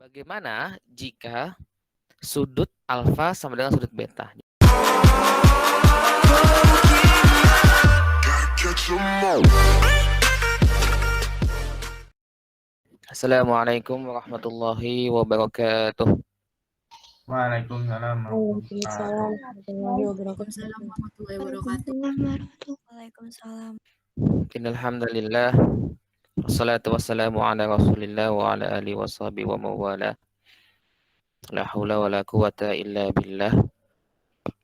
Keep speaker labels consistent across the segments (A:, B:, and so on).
A: Bagaimana jika sudut alfa sama dengan sudut beta? Assalamualaikum warahmatullahi wabarakatuh.
B: Waalaikumsalam
C: Waalaikumsalam warahmatullahi wabarakatuh.
D: Warahmatullahi wabarakatuh.
C: Waalaikumsalam.
A: Innalhamdulillah wassalatu wassalamu ala Rasulillah wa ala alihi washabihi wa mawala. La haula wala quwata illa billah.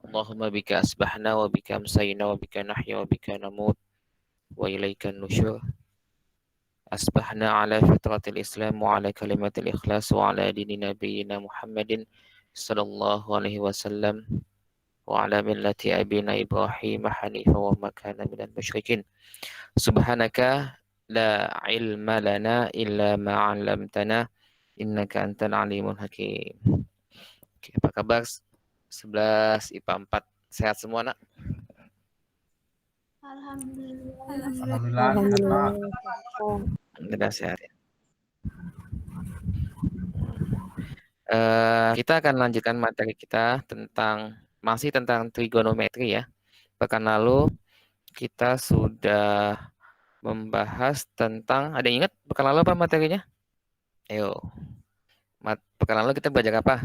A: Allahumma bika asbahna wa bika amsayna wa bika nahya wa bika namut wa ilaikan nusyur. Asbahna ala fitratil Islam wa ala kalimatil ikhlas wa ala dini nabiyyina Muhammadin sallallahu alaihi wasallam wa ala millati abina Ibrahim hanifa wa ma kana minal musyrikin. Subhanaka la ilma lana illa ma 'allamtana innaka antal alimul hakim. Oke, apa kabar 11 IPA 4? Sehat semua, Nak?
B: Alhamdulillah.
A: Alhamdulillah sehat ya. Kita akan lanjutkan materi kita masih tentang trigonometri ya. Pekan lalu kita sudah membahas tentang, ada yang ingat pekan lalu apa materinya? Ayo. Pekan lalu kita belajar apa?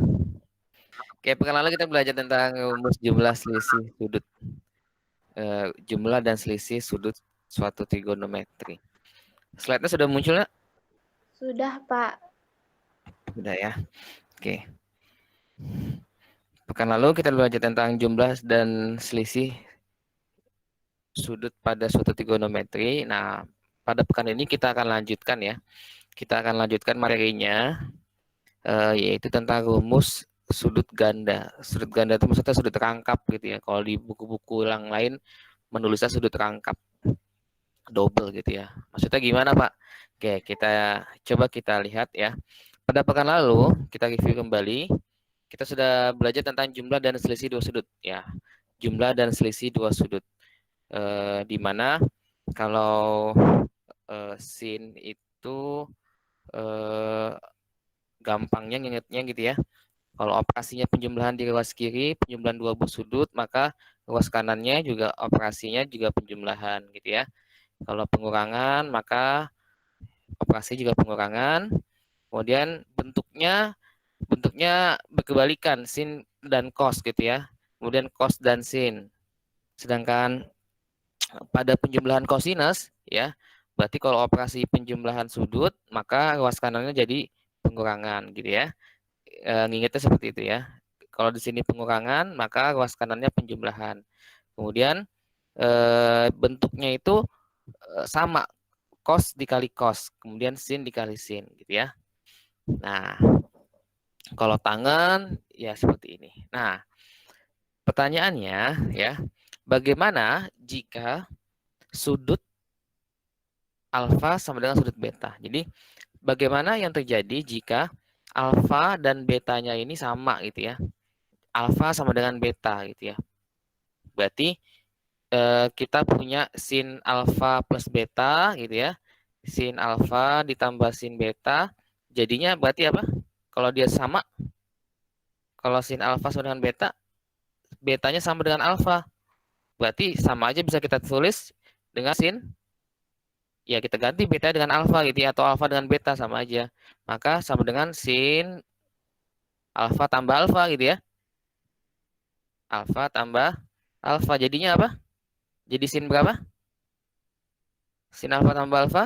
A: Oke, pekan lalu kita belajar tentang rumus jumlah selisih sudut. Jumlah dan selisih sudut suatu trigonometri. Slide-nya sudah muncul, Nak?
C: Sudah, Pak.
A: Sudah ya. Oke. Pekan lalu kita belajar tentang jumlah dan selisih sudut pada suatu trigonometri. Nah, pada pekan ini kita akan lanjutkan ya. Kita akan lanjutkan materinya, yaitu tentang rumus sudut ganda. Sudut ganda itu maksudnya sudut rangkap gitu ya. Kalau di buku-buku yang lain menulisnya sudut rangkap, double gitu ya. Maksudnya gimana, Pak? Oke, coba kita lihat ya. Pada pekan lalu kita review kembali. Kita sudah belajar tentang jumlah dan selisih dua sudut ya. Jumlah dan selisih dua sudut. Di mana kalau sin itu gampangnya ngingetnya gitu ya. Kalau operasinya penjumlahan di ruas kiri, penjumlahan dua buah sudut, maka ruas kanannya juga operasinya juga penjumlahan gitu ya. Kalau pengurangan, maka operasi juga pengurangan. Kemudian bentuknya berkebalikan, sin dan cos gitu ya. Kemudian cos dan sin. Sedangkan pada penjumlahan kosinus ya, berarti kalau operasi penjumlahan sudut, maka ruas kanannya jadi pengurangan gitu ya. Ngingetnya seperti itu ya. Kalau di sini pengurangan, maka ruas kanannya penjumlahan. Kemudian bentuknya itu sama, cos dikali cos, kemudian sin dikali sin gitu ya. Nah, kalau tangan ya seperti ini. Nah, pertanyaannya ya, bagaimana jika sudut alfa sama dengan sudut beta? Jadi, bagaimana yang terjadi jika alfa dan betanya ini sama gitu ya? Alfa sama dengan beta gitu ya. Berarti kita punya sin alfa plus beta gitu ya. Sin alfa ditambah sin beta, jadinya berarti apa? Kalau dia sama, kalau sin alfa sama dengan beta, betanya sama dengan alfa. Berarti sama aja bisa kita tulis dengan sin. Ya kita ganti beta dengan alfa gitu ya, atau alfa dengan beta sama aja. Maka sama dengan sin alfa tambah alfa gitu ya. Alfa tambah alfa, jadinya apa? Jadi sin berapa? Sin alfa tambah alfa?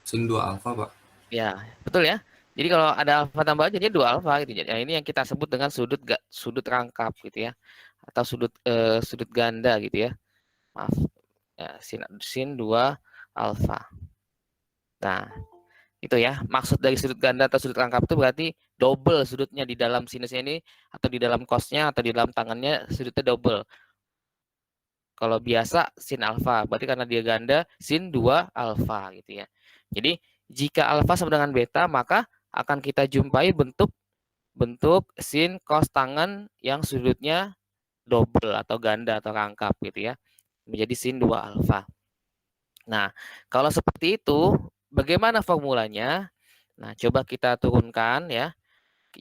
E: Sin 2 alfa, Pak.
A: Ya, betul ya. Jadi kalau ada alfa tambah jadi 2 alfa gitu. Jadi ini yang kita sebut dengan sudut rangkap gitu ya. Atau sudut ganda gitu ya. Maaf. Ya, sin 2 alfa. Nah, itu ya. Maksud dari sudut ganda atau sudut rangkap itu berarti double sudutnya di dalam sinusnya ini, atau di dalam cosnya, atau di dalam tangannya sudutnya double. Kalau biasa sin alfa, berarti karena dia ganda sin 2 alfa gitu ya. Jadi jika alfa sama dengan beta, maka akan kita jumpai bentuk sin cos tangan yang sudutnya double atau ganda atau rangkap gitu ya. Menjadi sin 2 alfa. Nah, kalau seperti itu, bagaimana formulanya? Nah, coba kita turunkan ya.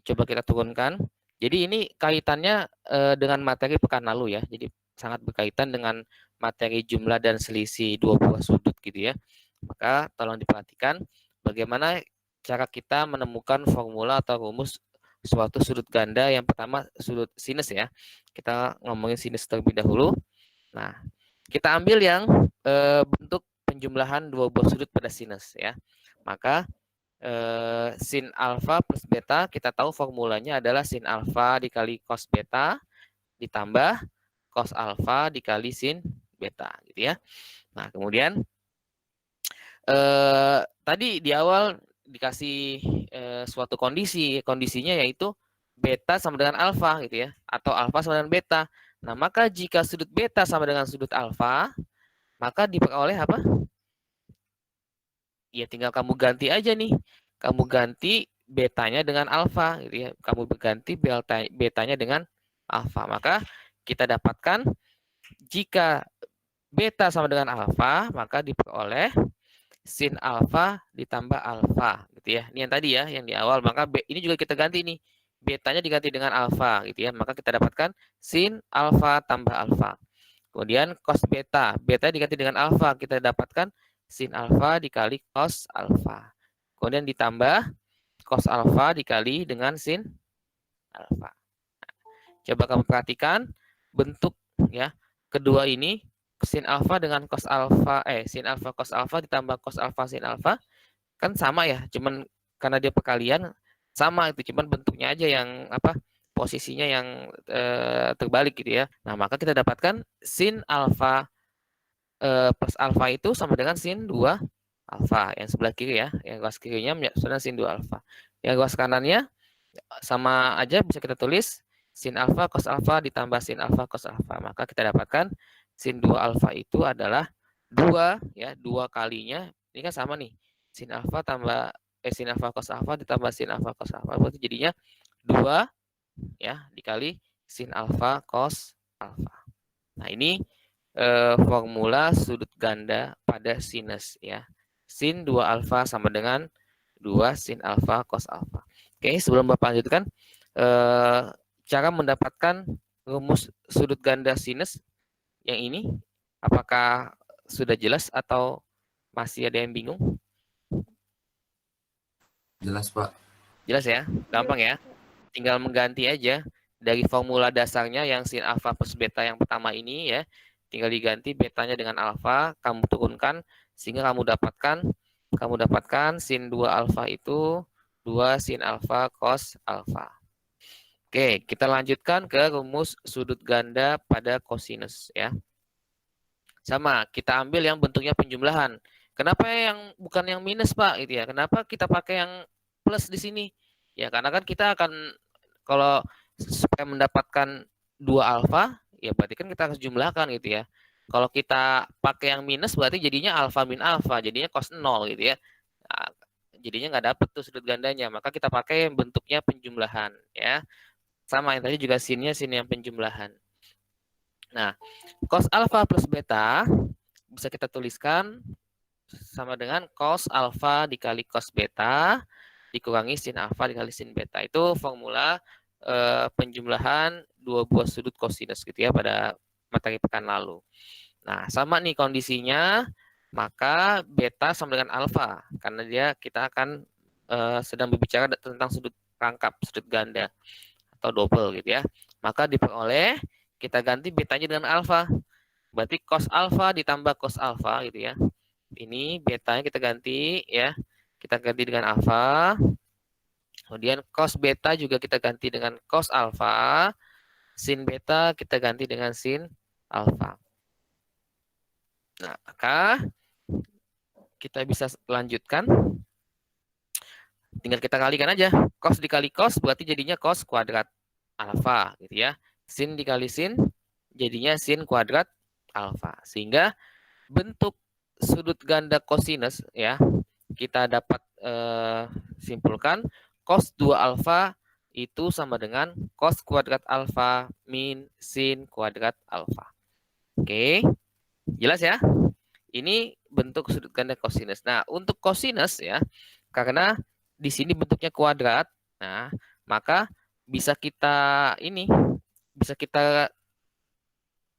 A: Coba kita turunkan. Jadi ini kaitannya dengan materi pekan lalu ya. Jadi sangat berkaitan dengan materi jumlah dan selisih dua buah sudut gitu ya. Maka tolong diperhatikan bagaimana cara kita menemukan formula atau rumus suatu sudut ganda. Yang pertama sudut sinus ya. Kita ngomongin sinus terlebih dahulu. Nah, kita ambil yang bentuk penjumlahan dua buah sudut pada sinus ya. Maka sin alfa plus beta, kita tahu formulanya adalah sin alfa dikali cos beta ditambah cos alfa dikali sin beta gitu ya. Nah, kemudian tadi di awal dikasih suatu kondisinya yaitu beta sama dengan alfa gitu ya, atau alfa sama dengan beta. Nah, maka jika sudut beta sama dengan sudut alfa, maka diperoleh apa? Ya tinggal kamu ganti aja nih. Kamu ganti betanya dengan alfa gitu ya. Kamu berganti betanya dengan alfa. Maka kita dapatkan jika beta sama dengan alfa, maka diperoleh sin alfa ditambah alfa gitu ya. Ini yang tadi ya, yang di awal. Maka ini juga kita ganti nih. Betanya diganti dengan alfa gitu ya. Maka kita dapatkan sin alfa tambah alfa. Kemudian cos beta, beta diganti dengan alfa, kita dapatkan sin alfa dikali cos alfa. Kemudian ditambah cos alfa dikali dengan sin alfa. Coba kamu perhatikan bentuk ya kedua ini, sin alfa dengan cos alfa, sin alfa cos alfa ditambah cos alfa sin alfa kan sama ya, cuman karena dia perkalian sama itu, cuman bentuknya aja yang apa, posisinya yang terbalik gitu ya. Nah, maka kita dapatkan sin alfa plus alfa itu sama dengan sin 2 alfa yang sebelah kiri ya, yang garis kirinya sama sin 2 alfa. Yang garis kanannya sama aja, bisa kita tulis sin alfa cos alfa ditambah sin alfa cos alfa. Maka kita dapatkan sin 2 alfa itu adalah 2 ya, 2 kalinya ini kan sama nih. Sin alfa tambah sin alfa cos alfa ditambah sin alfa cos alfa, berarti jadinya 2 ya dikali sin alfa cos alfa. Nah, ini formula sudut ganda pada sinus ya. Sin 2 alfa sama dengan 2 sin alfa cos alfa. Oke, sebelum Bapak lanjutkan, cara mendapatkan rumus sudut ganda sinus yang ini, apakah sudah jelas atau masih ada yang bingung?
E: Jelas, Pak.
A: Jelas ya, gampang ya. Tinggal mengganti aja dari formula dasarnya yang sin alfa plus beta yang pertama ini ya. Tinggal diganti betanya dengan alfa, kamu turunkan sehingga kamu dapatkan sin 2 alfa itu 2 sin alfa cos alfa. Oke, kita lanjutkan ke rumus sudut ganda pada kosinus ya. Sama, kita ambil yang bentuknya penjumlahan. Kenapa yang bukan yang minus, Pak? Gitu ya. Kenapa kita pakai yang plus di sini? Ya, karena kan kita akan kalau supaya mendapatkan 2 alfa, ya berarti kan kita harus jumlahkan gitu ya. Kalau kita pakai yang minus berarti jadinya alfa min alfa, jadinya cos 0 gitu ya. Nah, jadinya nggak dapet tuh sudut gandanya. Maka kita pakai yang bentuknya penjumlahan ya. Sama yang tadi juga sinnya sin yang penjumlahan. Nah, cos alfa plus beta bisa kita tuliskan sama dengan cos alfa dikali cos beta dikurangi sin alfa dikali sin beta. Itu formula penjumlahan dua buah sudut kosinus gitu ya pada materi pekan lalu. Nah, sama nih kondisinya, maka beta sama dengan alfa karena kita akan sedang berbicara tentang sudut rangkap, sudut ganda atau double gitu ya. Maka diperoleh kita ganti betanya dengan alfa. Berarti cos alfa ditambah cos alfa gitu ya. Ini betanya kita ganti ya. Kita ganti dengan alfa. Kemudian cos beta juga kita ganti dengan cos alfa. Sin beta kita ganti dengan sin alfa. Nah, maka kita bisa lanjutkan. Tinggal kita kalikan aja. Cos dikali cos berarti jadinya cos kuadrat alfa gitu ya. Sin dikali sin jadinya sin kuadrat alfa. Sehingga bentuk sudut ganda kosinus ya kita dapat simpulkan cos 2 alfa itu sama dengan cos kuadrat alfa min sin kuadrat alfa. Oke, jelas ya? Ini bentuk sudut ganda kosinus. Nah, untuk kosinus ya, karena di sini bentuknya kuadrat, nah, maka bisa kita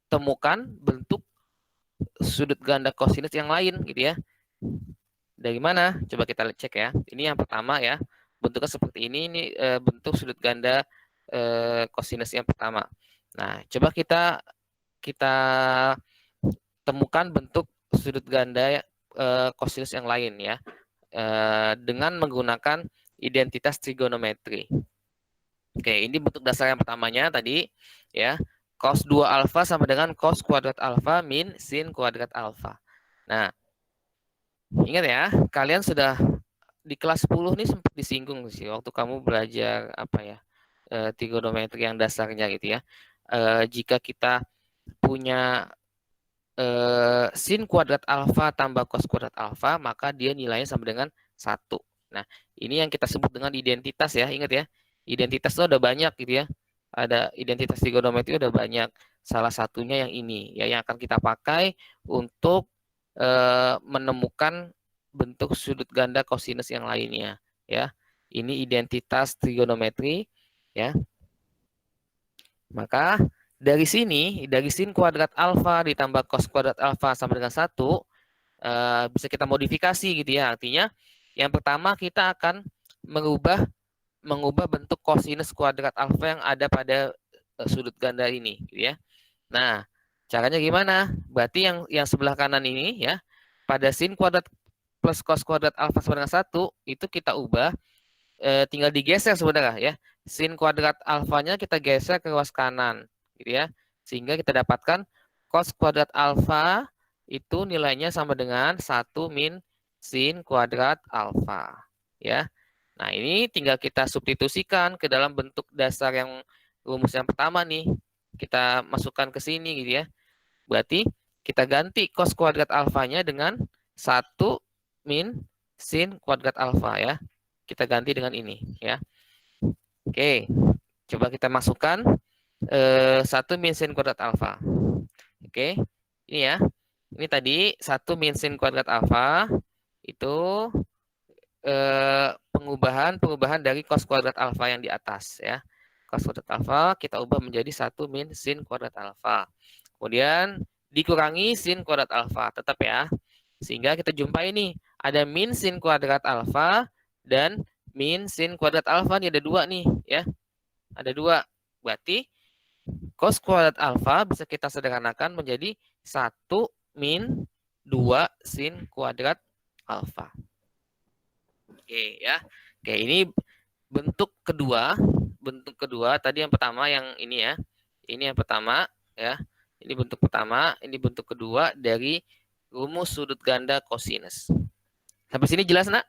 A: temukan bentuk sudut ganda kosinus yang lain gitu ya. Dari mana? Coba kita cek ya. Ini yang pertama ya. Bentuknya seperti ini bentuk sudut ganda kosinus yang pertama. Nah, coba kita temukan bentuk sudut ganda kosinus yang lain ya. Dengan menggunakan identitas trigonometri. Oke, ini bentuk dasar yang pertamanya tadi ya. Cos 2 alfa sama dengan cos kuadrat alfa min sin kuadrat alfa. Nah, ingat ya, kalian sudah di kelas 10 nih sempat disinggung sih waktu kamu belajar apa ya, trigonometri yang dasarnya gitu ya. Jika kita punya sin kuadrat alfa tambah cos kuadrat alfa, maka dia nilainya sama dengan 1. Nah, ini yang kita sebut dengan identitas ya, ingat ya. Identitas itu ada banyak gitu ya. Ada identitas trigonometri udah banyak. Salah satunya yang ini ya, yang akan kita pakai untuk menemukan bentuk sudut ganda kosinus yang lainnya ya. Ini identitas trigonometri ya. Maka dari sini, dari sin kuadrat alfa ditambah cos kuadrat alfa sama dengan 1 bisa kita modifikasi gitu ya. Artinya yang pertama kita akan mengubah bentuk kosinus kuadrat alfa yang ada pada sudut ganda ini gitu ya. Nah, caranya gimana? Berarti yang sebelah kanan ini ya, pada sin kuadrat plus cos kuadrat alfa sama dengan 1 itu kita ubah, tinggal digeser sebenarnya ya. Sin kuadrat alfanya kita geser ke ruas kanan gitu ya. Sehingga kita dapatkan cos kuadrat alfa itu nilainya sama dengan 1 min sin kuadrat alfa ya. Nah, ini tinggal kita substitusikan ke dalam bentuk dasar yang rumus yang pertama nih. Kita masukkan ke sini gitu ya. Berarti kita ganti cos kuadrat alfanya dengan 1 min sin kuadrat alfa ya. Kita ganti dengan ini ya. Oke, coba kita masukkan 1 min sin kuadrat alfa. Oke, ini ya. Ini tadi 1 min sin kuadrat alfa itu pengubahan dari cos kuadrat alfa yang di atas ya. Cos kuadrat alfa kita ubah menjadi 1 min sin kuadrat alfa. Kemudian dikurangi sin kuadrat alfa, tetap ya. Sehingga kita jumpai ini ada min sin kuadrat alfa dan min sin kuadrat alfa, ini ada 2 nih ya. Ada 2. Berarti cos kuadrat alfa bisa kita sederhanakan menjadi 1 min 2 sin kuadrat alfa. Oke ya. Oke, ini bentuk kedua. Bentuk kedua tadi yang pertama yang ini ya. Ini yang pertama ya. Ini bentuk pertama, ini bentuk kedua dari rumus sudut ganda kosinus. Sampai sini jelas, Nak?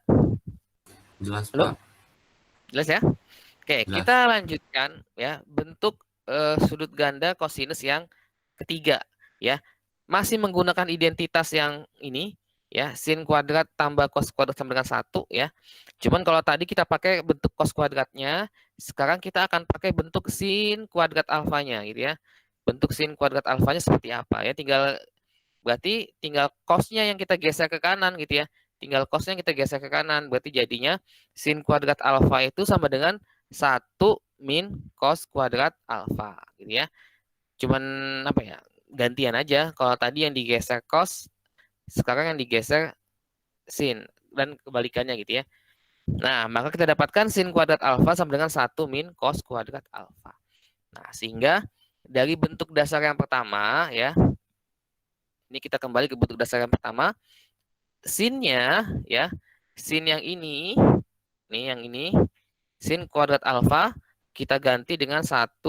E: Jelas,
A: Halo?
E: Pak.
A: Jelas ya? Oke,
E: Jelas.
A: kita lanjutkan ya, bentuk sudut ganda kosinus yang ketiga ya. Masih menggunakan identitas yang ini ya, sin kuadrat tambah cos kuadrat sama dengan 1 ya. Cuman kalau tadi kita pakai bentuk cos kuadratnya, sekarang kita akan pakai bentuk sin kuadrat alfanya gitu ya. Bentuk sin kuadrat alfanya seperti apa ya? Berarti tinggal cosnya yang kita geser ke kanan gitu ya. Tinggal cosnya kita geser ke kanan, berarti jadinya sin kuadrat alfa itu sama dengan 1 min cos kuadrat alfa gitu ya. Cuman apa ya? Gantian aja. Kalau tadi yang digeser cos, sekarang yang digeser sin dan kebalikannya gitu ya. Nah, maka kita dapatkan sin kuadrat alfa sama dengan 1 min cos kuadrat alfa. Nah, sehingga dari bentuk dasar yang pertama ya. Ini kita kembali ke bentuk dasar yang pertama. Sinnya ya, sin yang ini, nih yang ini, sin kuadrat alfa kita ganti dengan 1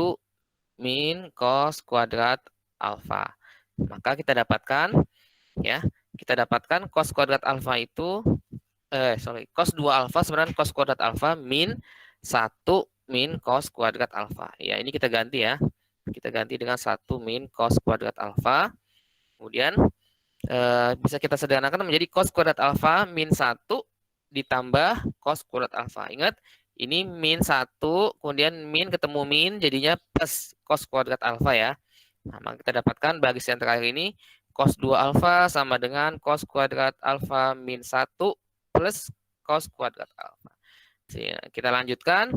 A: min cos kuadrat alfa. Maka kita dapatkan ya, cos kuadrat alfa itu cos 2 alfa sebenarnya cos kuadrat alfa min 1 min cos kuadrat alfa. Ya, ini kita ganti ya. Kita ganti dengan 1 min cos kuadrat alfa. Kemudian bisa kita sederhanakan menjadi cos kuadrat alfa min 1 ditambah cos kuadrat alfa. Ingat, ini min 1, kemudian min ketemu min, jadinya plus cos kuadrat alfa ya. Nah, maka kita dapatkan baris yang terakhir ini cos 2 alfa sama dengan cos kuadrat alfa min 1 plus cos kuadrat alfa. Kita lanjutkan.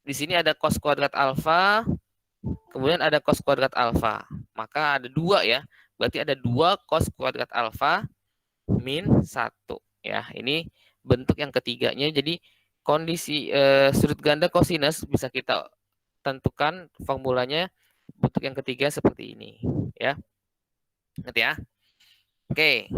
A: Di sini ada cos kuadrat alfa, kemudian ada cos kuadrat alfa. Maka ada 2 ya. Berarti ada 2 cos kuadrat alfa min 1. Ya, ini bentuk yang ketiganya. Jadi kondisi sudut ganda kosinus bisa kita tentukan formulanya bentuk yang ketiga seperti ini. Ya. Ingat ya. Oke.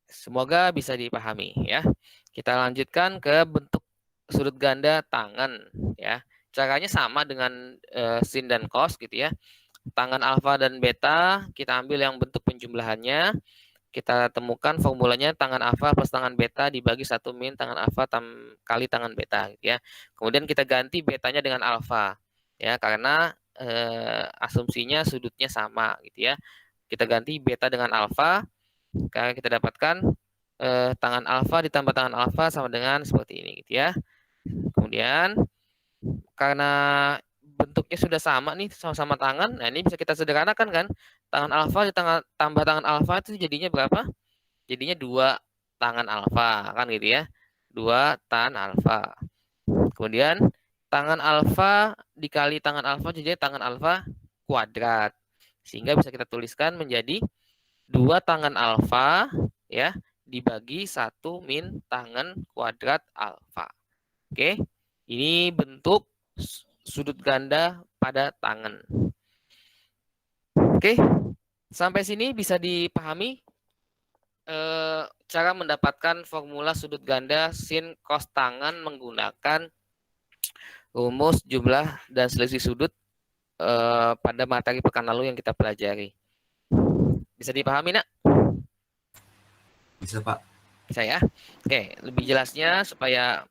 A: Semoga bisa dipahami ya. Kita lanjutkan ke bentuk sudut ganda tangen ya. Caranya sama dengan sin dan cos gitu ya. Tangen alfa dan beta kita ambil yang bentuk penjumlahannya. Kita temukan formulanya tangen alfa plus tangen beta dibagi 1 min tangen alfa kali tangen beta gitu ya. Kemudian kita ganti betanya dengan alfa ya, karena asumsinya sudutnya sama gitu ya. Kita ganti beta dengan alfa, karena kita dapatkan tangan alfa ditambah tangan alfa sama dengan seperti ini gitu ya. Kemudian karena bentuknya sudah sama nih, sama-sama tangan, nah ini bisa kita sederhanakan kan. Tangan alfa ditambah tangan alfa itu jadinya berapa? Jadinya 2 tangan alfa kan gitu ya. 2 tan alfa. Kemudian tangan alfa dikali tangan alfa jadi tangan alfa kuadrat. Sehingga bisa kita tuliskan menjadi 2 tangan alfa ya dibagi 1 min tangan kuadrat alfa. Oke. Ini bentuk sudut ganda pada tangan. Oke. Sampai sini bisa dipahami cara mendapatkan formula sudut ganda sin cos tangan menggunakan rumus jumlah dan selisih sudut pada materi pekan lalu yang kita pelajari. Bisa dipahami, Nak?
E: Bisa, Pak.
A: Bisa ya? Oke, lebih jelasnya supaya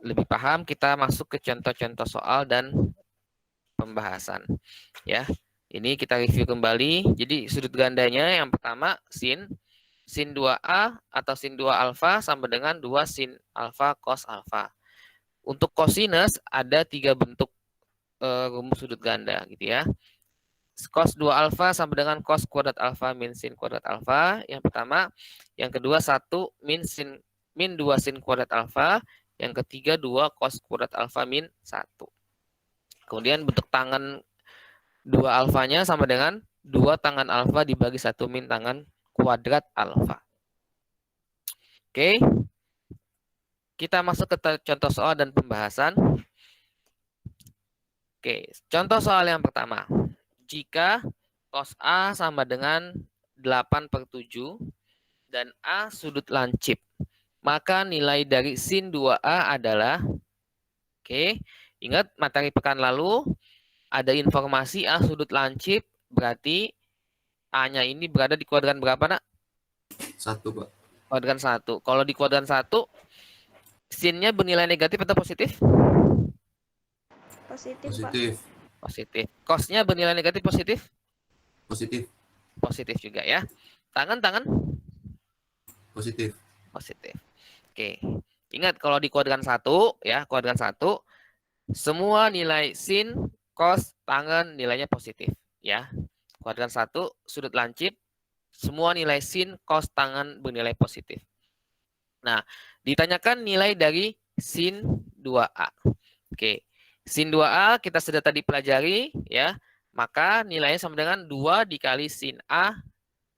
A: lebih paham, kita masuk ke contoh-contoh soal dan pembahasan. Ya, ini kita review kembali. Jadi sudut gandanya yang pertama sin 2A atau sin 2 alfa sama dengan 2 sin alfa cos alfa. Untuk kosinus ada 3 bentuk rumus sudut ganda gitu ya. Cos 2 alfa sama dengan cos kuadrat alfa min sin kuadrat alfa. Yang pertama. Yang kedua 1 min 2 sin kuadrat alfa. Yang ketiga 2 cos kuadrat alfa min 1. Kemudian bentuk tangan 2 alfanya sama dengan 2 tangan alfa dibagi 1 min tangan kuadrat alfa. Oke. Kita masuk ke contoh soal dan pembahasan. Oke, contoh soal yang pertama. Jika cos A sama dengan 8/7 dan A sudut lancip, maka nilai dari sin 2A adalah, oke, ingat materi pekan lalu ada informasi A sudut lancip, berarti A-nya ini berada di kuadran berapa, Nak?
E: 1, Pak.
A: Kuadran 1. Kalau di kuadran 1, sin-nya bernilai negatif atau positif?
C: Positif, Pak.
E: Positif.
A: Positif. Cos-nya bernilai negatif positif?
E: Positif.
A: Positif juga ya. Tangan?
E: Positif.
A: Positif. Oke. Ingat kalau di kuadran 1 ya, kuadran 1 semua nilai sin, cos, tangan nilainya positif ya. Kuadran 1 sudut lancip semua nilai sin, cos, tangan bernilai positif. Nah, ditanyakan nilai dari sin 2A. Oke. Sin 2A kita sudah tadi pelajari ya. Maka nilainya sama dengan 2 dikali sin A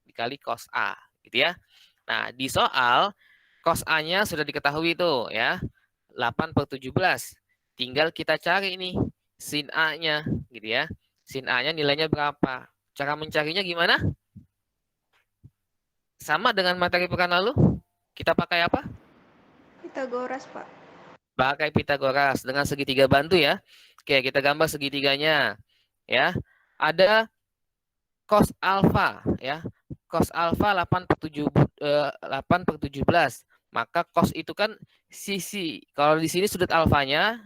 A: dikali cos A gitu ya. Nah, di soal cos A-nya sudah diketahui itu ya. 8/17. Tinggal kita cari ini sin A-nya gitu ya. Sin A-nya nilainya berapa? Cara mencarinya gimana? Sama dengan materi pekan lalu. Kita pakai apa?
C: Pitagoras, Pak.
A: Pakai Pitagoras dengan segitiga bantu ya. Oke, kita gambar segitiganya. Ya. Ada cos alfa ya. Cos alfa 8/17. Maka cos itu kan sisi. Kalau di sini sudut alfanya,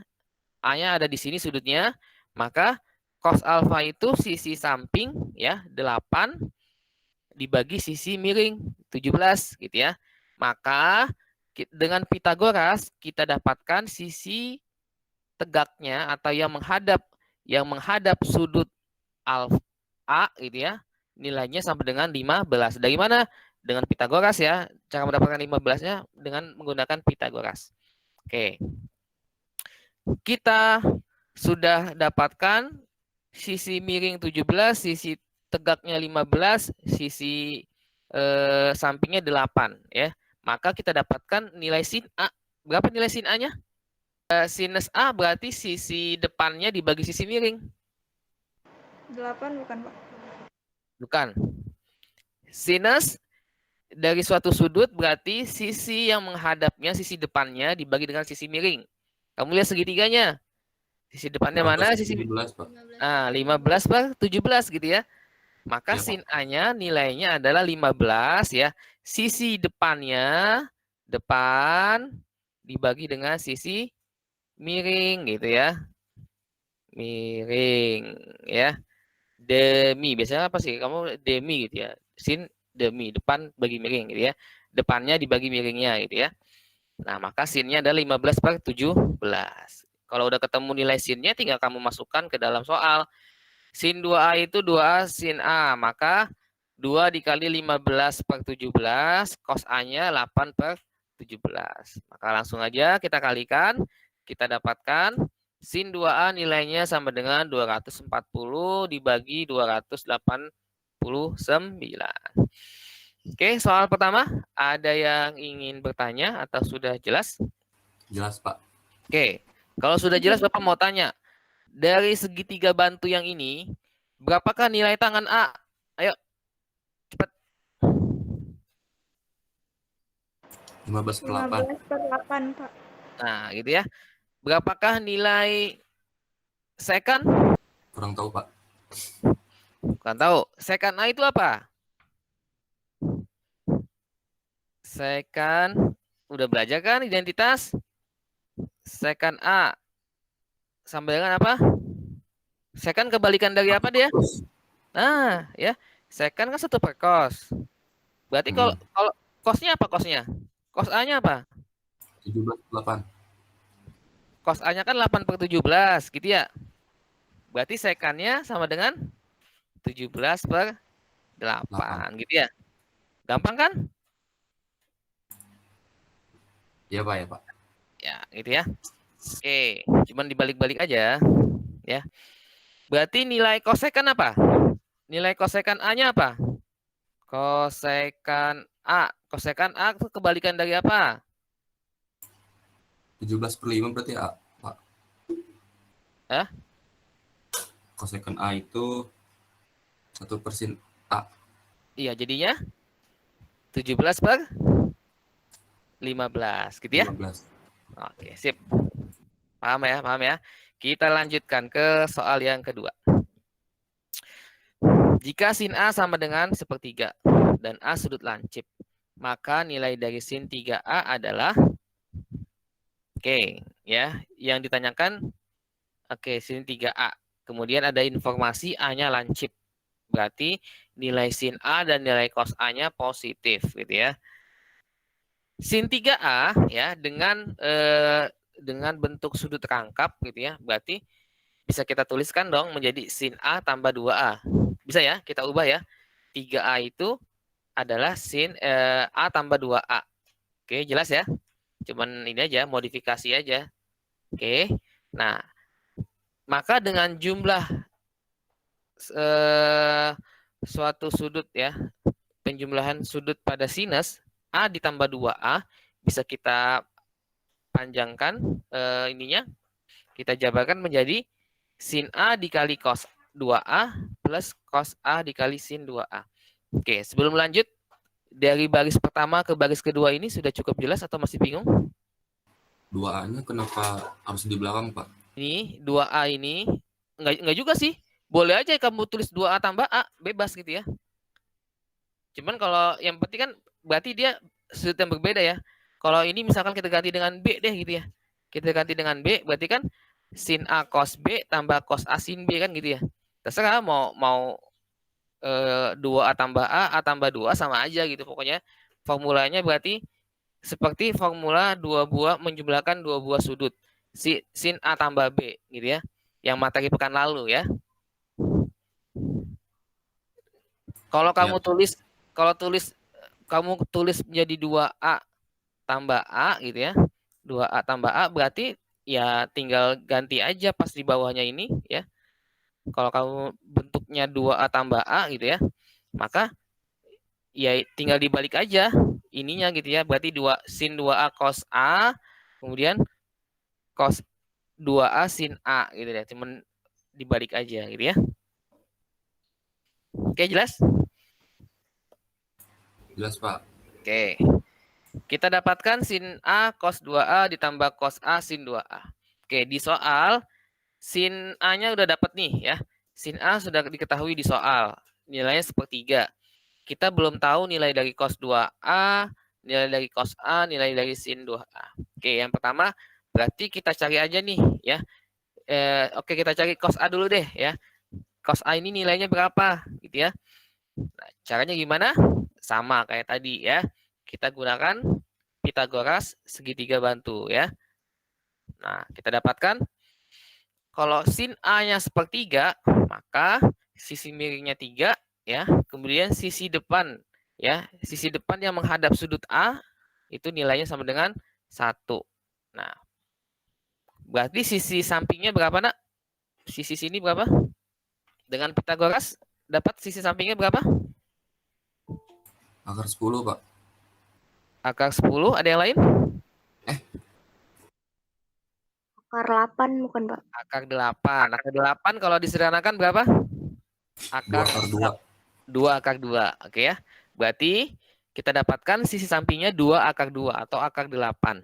A: A-nya ada di sini sudutnya, maka cos alfa itu sisi samping ya, 8 dibagi sisi miring 17 gitu ya. Maka dengan Pitagoras kita dapatkan sisi tegaknya atau yang menghadap sudut alfa A gitu ya, nilainya sama dengan 15. Dari mana? Dengan Pitagoras ya. Cara mendapatkan 15-nya dengan menggunakan Pitagoras. Oke. Kita sudah dapatkan sisi miring 17, sisi tegaknya 15, sisi sampingnya 8 ya. Maka kita dapatkan nilai sin A. Berapa nilai sin A-nya? Sinus A berarti sisi depannya dibagi sisi miring.
C: 8 bukan, Pak?
A: Bukan. Sinus dari suatu sudut berarti sisi yang menghadapnya, sisi depannya dibagi dengan sisi miring. Kamu lihat segitiganya. Sisi depannya mana? Sisi
E: 17, Pak.
A: 15/17 gitu ya. Maka
E: Iya, Pak.
A: sin A-nya nilainya adalah 15 ya. Sisi depannya, depan dibagi dengan sisi miring gitu ya. Miring ya. Demi, biasanya apa sih? Kamu demi gitu ya. Sin demi, depan bagi miring gitu ya. Depannya dibagi miringnya gitu ya. Nah, maka sinnya adalah 15/17. Kalau udah ketemu nilai sinnya, tinggal kamu masukkan ke dalam soal. Sin 2A itu 2A sin A. Maka 2 dikali 15/17, cos A-nya 8/17. Maka langsung aja kita kalikan. Kita dapatkan sin 2A nilainya sama dengan 240 dibagi 289. Oke, soal pertama. Ada yang ingin bertanya atau sudah jelas?
E: Jelas, Pak.
A: Oke, kalau sudah jelas Bapak mau tanya. Dari segitiga bantu yang ini, berapakah nilai tangan A? Ayo, cepat.
E: 15/8.
C: 15/8, Pak.
A: Nah, gitu ya. Berapakah nilai second?
E: Kurang tahu, Pak.
A: Bukan tahu. Second A itu apa? Second, udah belajar kan identitas? Second A sama dengan apa? Second kebalikan dari apa dia?
E: Terus,
A: Nah, ya. Second kan 1/cos. Berarti kalau cosnya apa cosnya? Cos A-nya apa?
E: 17/8.
A: Cos A-nya kan 8/17 gitu ya. Berarti second-nya sama dengan 17/8 gitu ya. Gampang kan?
E: Iya, Pak, ya, Pak.
A: Ya, gitu ya. Oke, cuman dibalik-balik aja ya. Berarti nilai kosekan apa? Nilai kosekan A-nya apa? Kosekan A. Kosekan A itu kebalikan dari apa?
E: 17/5 berarti A, Pak.
A: Hah?
E: Kosekan A itu 1/sin A.
A: Iya, jadinya 17/15 gitu ya.
E: 15.
A: Oke, sip. Paham ya, paham ya. Kita lanjutkan ke soal yang kedua. Jika sin A sama dengan 1/3 dan A sudut lancip, maka nilai dari sin 3A adalah ya, yang ditanyakan sin 3A. Kemudian ada informasi A-nya lancip. Berarti nilai sin A dan nilai cos A-nya positif gitu ya. Sin 3A ya dengan bentuk sudut rangkap gitu ya. Berarti bisa kita tuliskan dong menjadi sin A tambah 2A. Bisa ya, kita ubah ya. 3A itu adalah sin A tambah 2A. Oke, jelas ya? Cuman ini aja, modifikasi aja. Oke, nah, maka dengan jumlah suatu sudut ya, penjumlahan sudut pada sinus, A ditambah 2A, bisa kita panjangkan ininya, kita jabarkan menjadi sin A dikali cos 2A plus cos A dikali sin 2A. Oke, sebelum lanjut, dari baris pertama ke baris kedua ini sudah cukup jelas atau masih bingung?
E: 2A-nya kenapa harus di belakang, Pak?
A: Ini 2A ini, enggak juga sih. Boleh aja kamu tulis 2A tambah A, bebas gitu ya. Cuman kalau yang penting kan berarti dia sudut yang berbeda ya. Kalau ini misalkan kita ganti dengan B deh gitu ya. Kita ganti dengan B, berarti kan sin A cos B tambah cos A sin B kan gitu ya. Terserah mau 2A tambah A tambah 2A sama aja gitu. Pokoknya formulanya berarti seperti formula menjumlahkan dua buah sudut. Sin A tambah B gitu ya. Yang materi pekan lalu ya. Kalau
E: Iya.
A: kamu tulis menjadi 2A tambah A gitu ya. 2A tambah A berarti ya tinggal ganti aja pas di bawahnya ini ya. Kalau kamu bentuknya 2A tambah A gitu ya, maka ya tinggal dibalik aja ininya gitu ya. Berarti sin 2A cos A, kemudian cos 2A sin A gitu ya. Cuman dibalik aja gitu ya. Oke, jelas?
E: Jelas, Pak.
A: Oke. Kita dapatkan sin A cos 2A ditambah cos A sin 2A. Oke, di soal sin A-nya udah dapat nih ya. Sin A sudah diketahui di soal. Nilainya sepertiga. Kita belum tahu nilai dari cos 2A, nilai dari cos A, nilai dari sin 2A. Oke, yang pertama berarti kita cari aja nih ya. Oke, kita cari cos A dulu deh ya. Cos A ini nilainya berapa gitu ya. Nah, caranya gimana? Sama kayak tadi ya. Kita gunakan Pitagoras segitiga bantu ya. Nah, kita dapatkan kalau sin A-nya sepertiga, maka sisi miringnya 3 ya. Kemudian sisi depan ya, sisi depan yang menghadap sudut A itu nilainya sama dengan 1. Nah, berarti sisi sampingnya berapa, Nak? Sisi sini berapa? Dengan Pitagoras dapat sisi sampingnya berapa?
E: Akar 10, Pak.
A: Akar 10, ada yang lain?
C: Akar 8 bukan, Pak?
A: Akar 8. Akar 8 kalau disederhanakan berapa?
E: 2 akar 2.
A: 2 akar 2. Oke ya. Berarti kita dapatkan sisi sampingnya 2 akar 2 atau akar 8.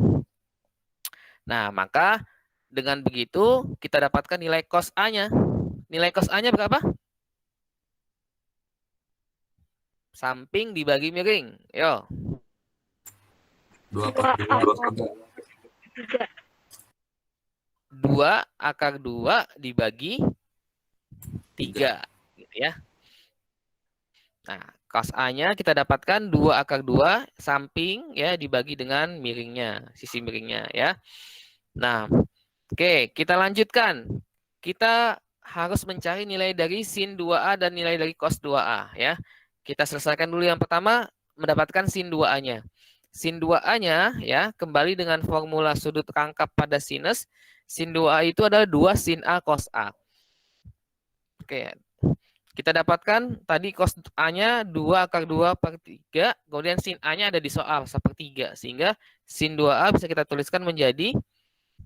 A: Nah, maka dengan begitu kita dapatkan nilai cos A-nya. Nilai cos A-nya berapa? Samping dibagi miring. Yo.
E: 2 akar 2.
C: 3.
A: 2 akar 2 dibagi 3. Gitu ya. Nah, cos A-nya kita dapatkan 2 akar 2 samping ya dibagi dengan miringnya, sisi miringnya ya. Nah, oke, kita lanjutkan. Kita harus mencari nilai dari sin 2A dan nilai dari cos 2A ya. Kita selesaikan dulu yang pertama, mendapatkan sin 2A-nya. Sin 2A-nya ya, kembali dengan formula sudut rangkap pada sinus. Sin 2A itu adalah 2 sin A cos A. Oke, kita dapatkan tadi cos A-nya 2 akar 2 per 3, kemudian sin A-nya ada di soal sepertiga, sehingga sin 2A bisa kita tuliskan menjadi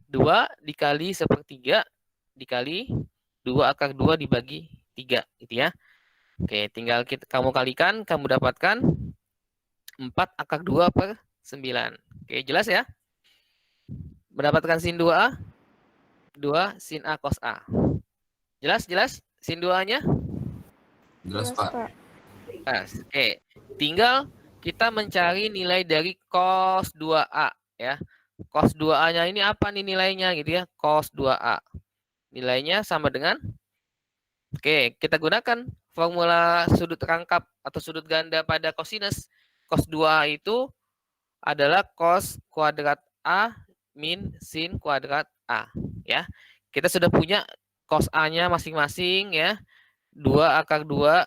A: 2 dikali sepertiga dikali 2 akar 2 dibagi 3, gitu ya. Oke, tinggal kamu kalikan, kamu dapatkan 4 akar 2 per 9. Oke, jelas ya? Mendapatkan sin 2A, 2 sin A cos A. Jelas? Sin 2A-nya?
E: Jelas, Pak.
A: Oke, tinggal kita mencari nilai dari cos 2A ya. Cos 2A-nya ini apa nih nilainya gitu ya? Cos 2A. Nilainya sama dengan, oke, kita gunakan formula sudut rangkap atau sudut ganda pada kosinus. Cos 2A itu adalah cos kuadrat A min sin kuadrat A ya. Kita sudah punya cos A-nya masing-masing ya. 2 akar 2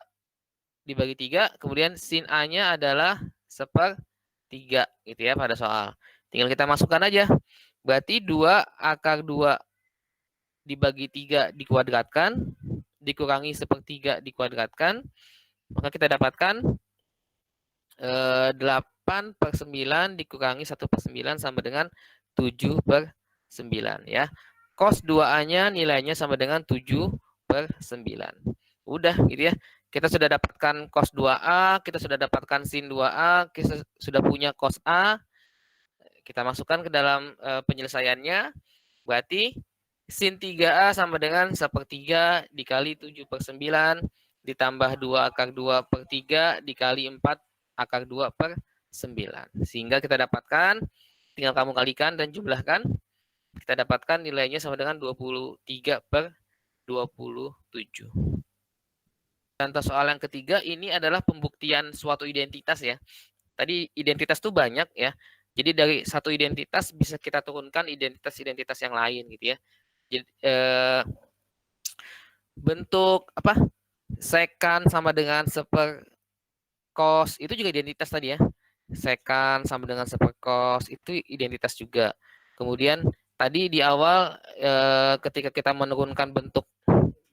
A: dibagi 3, kemudian sin A-nya adalah sepertiga gitu ya pada soal. Tinggal kita masukkan aja. Berarti 2 akar 2 dibagi 3 dikuadratkan, dikurangi sepertiga dikuadratkan, maka kita dapatkan 8 per 9 dikurangi 1 per 9 sama dengan 7 per 9 ya. Cos 2A-nya nilainya sama dengan 7 per 9. Udah gitu ya. Kita sudah dapatkan cos 2A, kita sudah dapatkan sin 2A, kita sudah punya cos A. Kita masukkan ke dalam penyelesaiannya. Berarti sin 3A sama dengan sepertiga dikali 7 per 9 ditambah 2 akar 2 per 3 dikali 4 akar 2 per 9. Sehingga kita dapatkan, tinggal kamu kalikan dan jumlahkan, kita dapatkan nilainya sama dengan 23 per 27. Contoh soal yang ketiga ini adalah pembuktian suatu identitas ya. Tadi identitas itu banyak ya. Jadi dari satu identitas bisa kita turunkan identitas-identitas yang lain gitu ya. Jadi, bentuk apa? Sekan sama dengan cos itu juga identitas tadi ya. Secant sama dengan sepercos itu identitas juga. Kemudian tadi di awal ketika kita menurunkan bentuk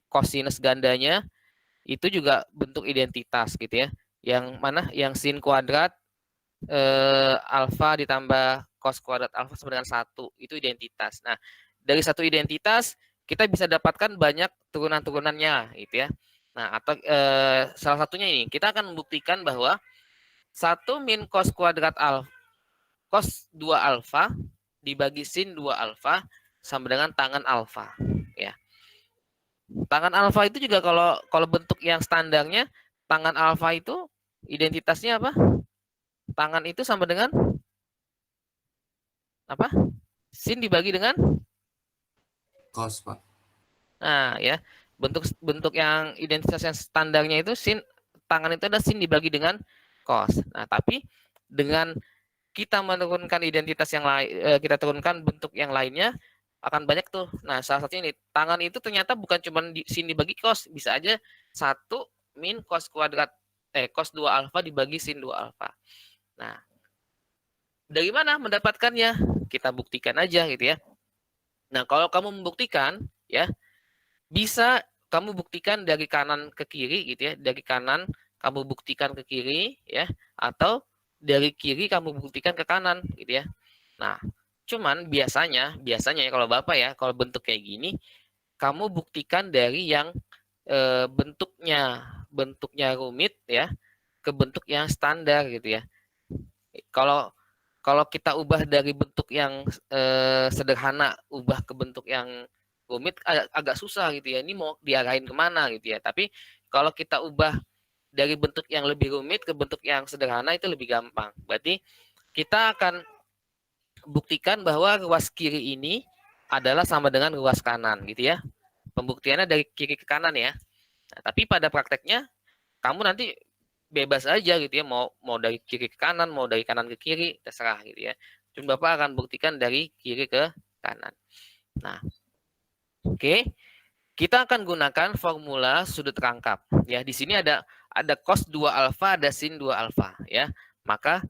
A: cosinus gandanya itu juga bentuk identitas gitu ya. Yang mana? Yang sin kuadrat alfa ditambah cos kuadrat alfa sama dengan 1 itu identitas. Nah, dari satu identitas kita bisa dapatkan banyak turunan-turunannya gitu ya. Nah, atau salah satunya ini kita akan membuktikan bahwa 1 min cos kuadrat alfa cos 2 alfa dibagi sin 2 alfa sama dengan tangan alfa ya. Tangan alfa itu juga kalau bentuk yang standarnya tangan alfa itu identitasnya apa? Tangan itu sama dengan apa? Sin dibagi dengan
E: Cos, Pak.
A: nah ya, bentuk yang identitas yang standarnya itu sin tangan itu ada sin dibagi dengan cos. Nah, tapi dengan kita menurunkan identitas yang lain, kita turunkan bentuk yang lainnya akan banyak tuh. Nah, salah satunya ini tangan itu ternyata bukan cuma sin dibagi cos, bisa aja 1 min cos kuadrat cos 2 alfa dibagi sin 2 alfa. Nah, dari mana mendapatkannya? Kita buktikan aja gitu ya. Nah, kalau kamu membuktikan ya, bisa kamu buktikan dari kanan ke kiri gitu ya. Dari kanan kamu buktikan ke kiri ya, atau dari kiri kamu buktikan ke kanan gitu ya. Nah, cuman biasanya ya kalau Bapak ya, kalau bentuk kayak gini kamu buktikan dari yang bentuknya rumit ya ke bentuk yang standar gitu ya. Kalau kita ubah dari bentuk yang sederhana ubah ke bentuk yang rumit agak susah gitu ya. Ini mau diarahin kemana gitu ya. Tapi kalau kita ubah dari bentuk yang lebih rumit ke bentuk yang sederhana itu lebih gampang. Berarti kita akan buktikan bahwa ruas kiri ini adalah sama dengan ruas kanan gitu ya. Pembuktiannya dari kiri ke kanan ya. Nah, tapi pada prakteknya kamu nanti bebas aja gitu ya, mau dari kiri ke kanan, mau dari kanan ke kiri, terserah gitu ya. Cuma Bapak akan buktikan dari kiri ke kanan. Nah, oke. Kita akan gunakan formula sudut rangkap. Ya, di sini ada cos 2 alfa, ada sin 2 alfa ya. Maka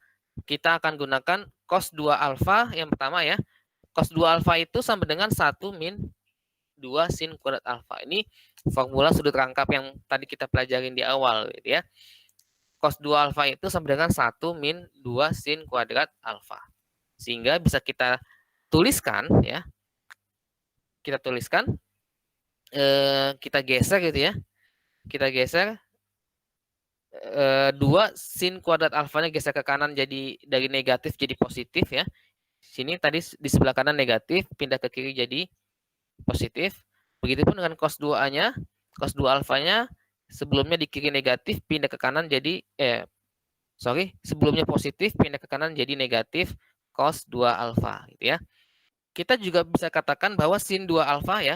A: kita akan gunakan cos 2 alfa yang pertama ya. Cos 2 alfa itu sama dengan 1 min 2 sin kuadrat alfa. Ini formula sudut rangkap yang tadi kita pelajarin di awal gitu ya. Cos 2 alfa itu sama dengan 1 min 2 sin kuadrat alfa. Sehingga bisa kita tuliskan ya. Kita tuliskan kita geser gitu ya. Kita geser 2 sin kuadrat alfanya geser ke kanan jadi dari negatif jadi positif ya. Sini tadi di sebelah kanan negatif, pindah ke kiri jadi positif. Begitupun dengan cos 2A-nya, cos 2 alfanya sebelumnya di kiri negatif, pindah ke kanan jadi sebelumnya positif, pindah ke kanan jadi negatif cos 2 alfa gitu ya. Kita juga bisa katakan bahwa sin 2 alfa ya.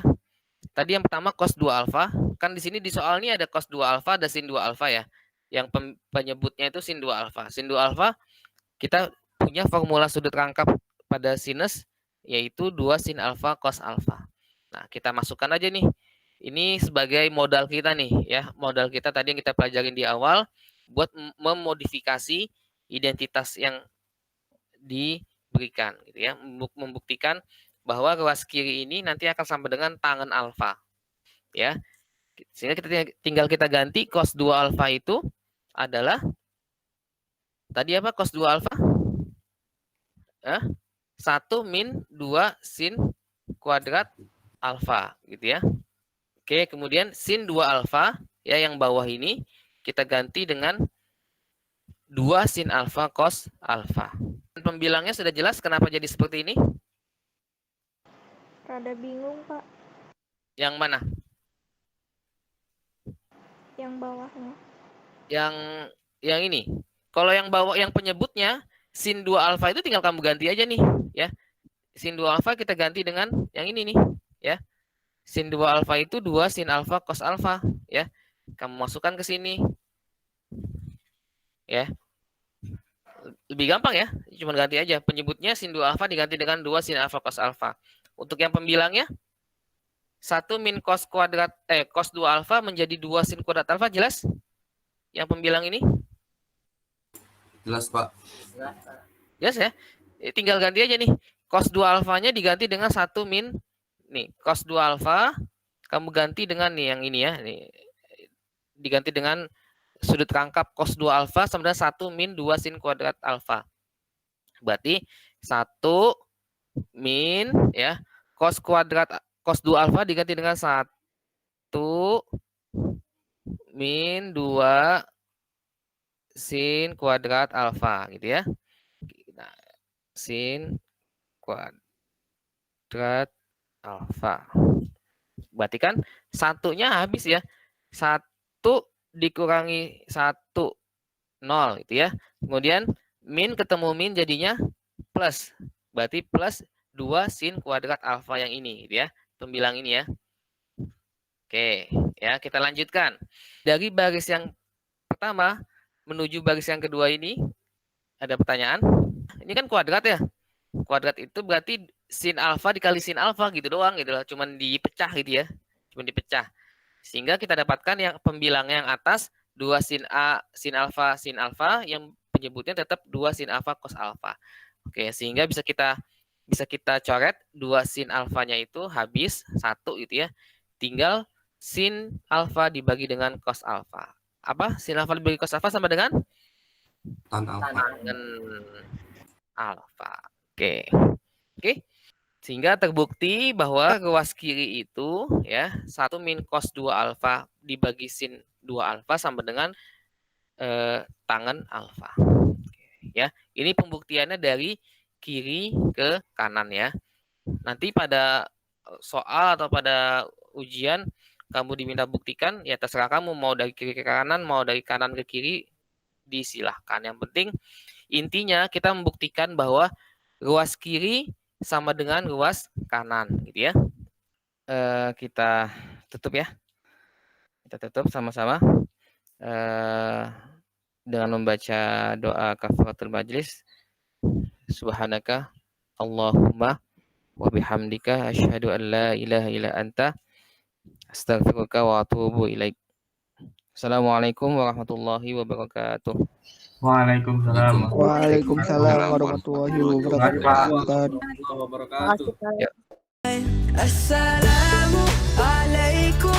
A: Tadi yang pertama cos 2 alfa, kan di sini di soal ini ada cos 2 alfa, ada sin 2 alfa ya. Yang penyebutnya itu sin 2 alfa. Sin 2 alfa kita punya formula sudut rangkap pada sinus yaitu 2 sin alfa cos alfa. Nah, kita masukkan aja nih. Ini sebagai modal kita nih ya. Modal kita tadi yang kita pelajarin di awal buat memodifikasi identitas yang diberikan gitu ya. Membuktikan bahwa ruas kiri ini nanti akan sama dengan tangan alfa. Ya. Sehingga tinggal kita ganti cos 2 alfa itu adalah tadi apa cos 2 alfa? 1 min 2 sin kuadrat alfa gitu ya. Oke, kemudian sin 2 alfa ya yang bawah ini kita ganti dengan 2 sin alfa cos alfa. Pembilangnya sudah jelas kenapa jadi seperti ini?
C: Rada bingung, Pak.
A: Yang mana?
C: Yang bawahnya.
A: Yang ini. Kalau yang bawah yang penyebutnya sin 2 alfa itu tinggal kamu ganti aja nih ya. Sin 2 alfa kita ganti dengan yang ini nih ya. Sin 2 alfa itu 2 sin alfa cos alfa ya. Kamu masukkan ke sini. Ya. Lebih gampang ya. Cuma ganti aja penyebutnya sin 2 alfa diganti dengan 2 sin alfa cos alfa. Untuk yang pembilangnya 1 min cos kuadrat cos 2 alfa menjadi 2 sin kuadrat alfa jelas? Yang pembilang ini?
E: Jelas, Pak.
A: Jelas ya? Tinggal ganti aja nih. Cos 2 alfanya diganti dengan 1 min. Nih, cos 2 alfa kamu ganti dengan nih yang ini ya. Nih, diganti dengan sudut rangkap cos 2 alfa sama dengan 1 min 2 sin kuadrat alfa. Berarti 1 min ya, cos 2 alfa diganti dengan 1 min 2 sin kuadrat alfa gitu ya. Nah, sin kuadrat alfa. Berarti kan satunya habis ya. 1 dikurangi 1 0 gitu ya. Kemudian min ketemu min jadinya plus. Berarti plus 2 sin kuadrat alfa yang ini gitu ya. Pembilang ini ya. Oke, ya kita lanjutkan. Dari baris yang pertama menuju baris yang kedua ini ada pertanyaan. Ini kan kuadrat ya. Kuadrat itu berarti sin alfa dikali sin alfa gitu doang gitu loh. Cuman dipecah gitu ya. Cuman dipecah. Sehingga kita dapatkan yang pembilangnya yang atas 2 sin alfa yang penyebutnya tetap 2 sin alfa cos alfa. Oke, sehingga bisa kita coret 2 sin alfanya itu habis 1 gitu ya. Tinggal sin alfa dibagi dengan cos alfa. Apa? Sin alfa dibagi cos alfa sama dengan
E: Tan alfa.
A: tan alfa. Oke. Oke. Sehingga terbukti bahwa ruas kiri itu ya 1 min cos 2 alfa dibagi sin 2 alfa sama dengan tangen alfa. Oke, ya, ini pembuktiannya dari kiri ke kanan ya. Nanti pada soal atau pada ujian kamu diminta buktikan, ya terserah kamu mau dari kiri ke kanan, mau dari kanan ke kiri, disilahkan. Yang penting intinya kita membuktikan bahwa ruas kiri sama dengan ruas kanan gitu ya. Kita tutup ya. Kita tutup sama-sama dengan membaca doa kafaratul majlis. Subhanaka Allahumma wa bihamdika asyhadu an la ilaha illa anta astaghfiruka wa atubu ilaik. Assalamualaikum warahmatullahi wabarakatuh.
B: Waalaikumsalam.
D: Waalaikumsalam warahmatullahi wabarakatuh.
E: Wabarakatuh.
F: Assalamu alaikum.